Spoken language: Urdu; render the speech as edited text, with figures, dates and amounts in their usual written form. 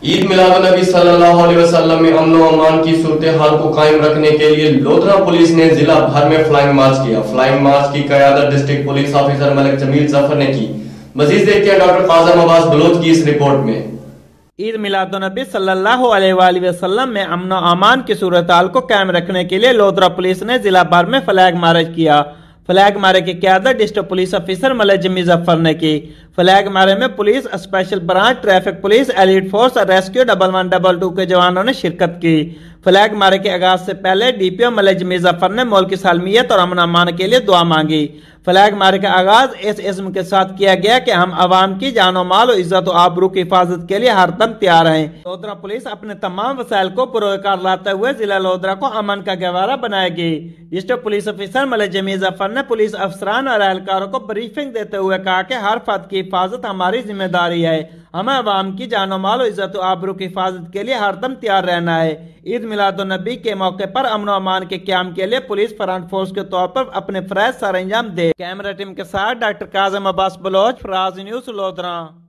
عید میلادالنبی صلی اللہ علیہ وسلم میں امن و امان کی صورتحال کو قائم رکھنے کے لیے لودھراں پولیس نے ضلع بھر میں فلائنگ مارچ کیا۔ فلائنگ مارچ کی قیادت ڈسٹرکٹ پولیس آفیسر ملک جمیل ظفر نے کی۔ مزید دیکھتے ہیں ڈاکٹر قائم کی اس رپورٹ میں۔ عید میلادالنبی صلی اللہ علیہ وآلہ وسلم میں امن و امان کی صورتحال کو قائم رکھنے کے لیے لودھراں پولیس نے ضلع بھر میں فلیگ مارچ کیا۔ فلیگ مارے کی قیادت ڈسٹرکٹ پولیس آفیسر ملک جمیل ظفر نے کی۔ فلیگ مارے میں police special branch, traffic police, elite force اور ریسکیو 1122 کے جوانوں نے شرکت کی۔ فلیگ مارے کے آغاز سے پہلے ڈی پی او ملک جمیل ظفر نے ملک کی سالمیت اور امن امان کے لیے دعا مانگی۔ فلیگ مارے کا آغاز اس عزم کے ساتھ کیا گیا کہ ہم عوام کی جان و مال و عزت و آبرو کی حفاظت کے لیے ہر دم تیار ہیں۔ لودھراں پولیس اپنے تمام وسائل کو پروکار لاتے ہوئے ضلع لودھراں کو امن کا گہوارہ بنائے گی۔ ڈسٹرکٹ پولیس آفیسر ملک جمیل ظفر نے پولیس افسران اور اہلکاروں کو بریفنگ دیتے ہوئے کہا کہ ہر فرد کی حفاظت ہماری ذمہ داری ہے۔ ہمیں عوام کی جان و مال و عزت و آبرو کی حفاظت کے لیے ہر دم تیار رہنا ہے۔ عید میلادالنبی کے موقع پر امن و امان کے قیام کے لیے پولیس فرنٹ فورس کے طور پر اپنے فرائض سر انجام دے۔ کیمرہ ٹیم کے ساتھ ڈاکٹر قائم، فراز نیوز، لودھراں۔